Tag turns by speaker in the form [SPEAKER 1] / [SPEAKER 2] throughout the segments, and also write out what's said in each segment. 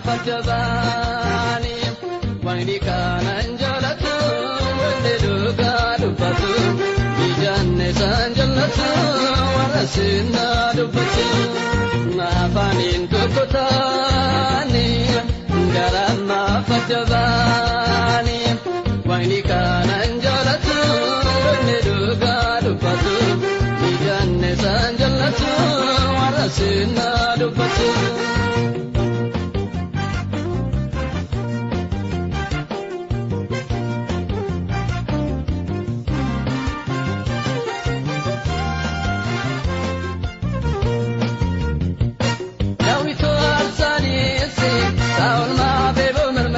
[SPEAKER 1] fajjabani wayni kanan jalatu wanni duga dubbatu ijanne san jallatu warasinna dubbatu afanin tukutani garama fajjabani wayni kanan jalatu wanni duga dubbatu ijanne san jallatu warasinna dubbatu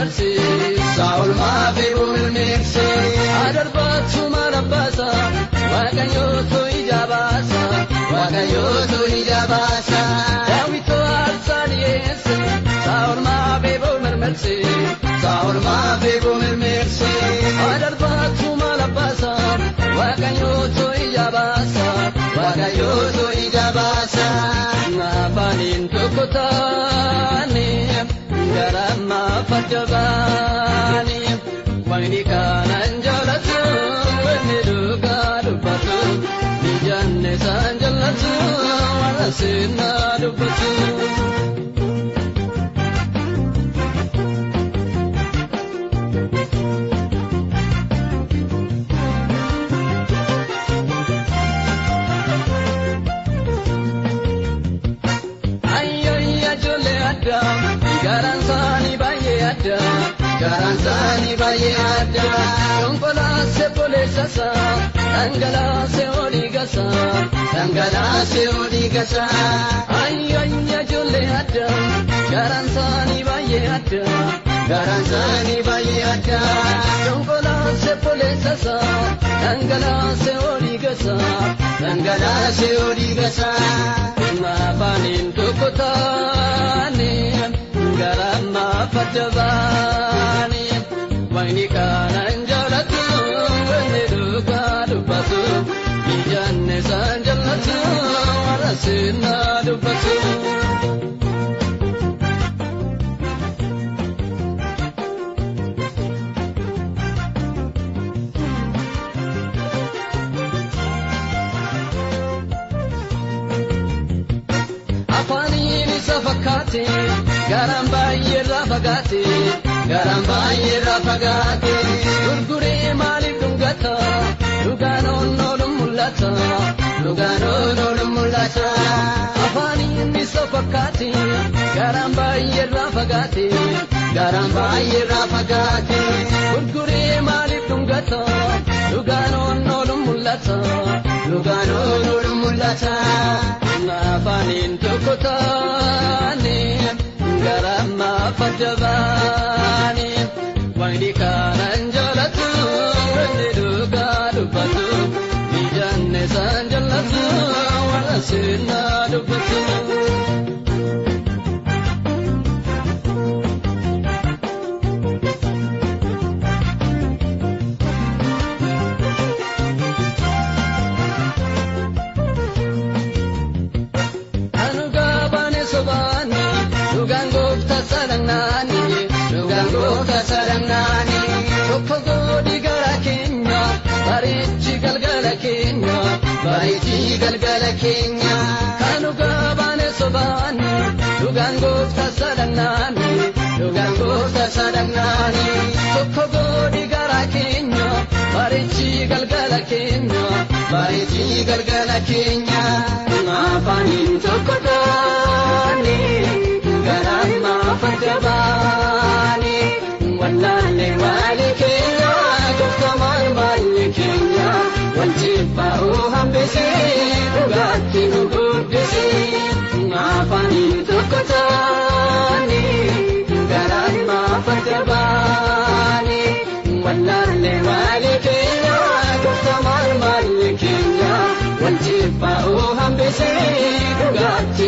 [SPEAKER 1] Saul ma bebo mermerse adarbatu marabasa wagayoto ijabasa dawito alsaliese Saul ma bebo mermerse adarbatu marabasa wagayoto ijabasa nafanin tukutani garama fajjabani wayni kanan jalatu wanni duga dubbatu ijanne san jallatu warasinna dubbatu Garanzani baye ada, konkolase polesasa, dangalase odigasa, ayanya jolle ada, garanzani baye ada, konkolase polesasa, dangalase odigasa, mafanin tukutani, garama fajjabani wayni kanan jalatu wanni duga dubbatu ijanne san jallatu warasinna dubbatu afanin safakati garamba yera fagate gurgure mali dungata lugano nolum mulata afani nisofakati garamba yera fagate gurgure mali dungata lugano nolum mulata nafanin tukutani garama fajjabani wayni kanan jalatu wanni duga dubbatu ijanne san jallatu warasinna dubbatu Sarangani, Kokogo di Garakenya, Barichi galgala Kenya, Kanuga bane sobani, Lugango Sarangani, Kokogo di Garakenya, Barichi galgala Kenya, Mafanin Tokotani, Garama fajjabani wallale walikenya kukamal malikenya wanjibau hambisi ugati nugudisi ngafani tukutani garama fajjabani wallale walikenya kukamal malikenya wanjibau hambisi ugati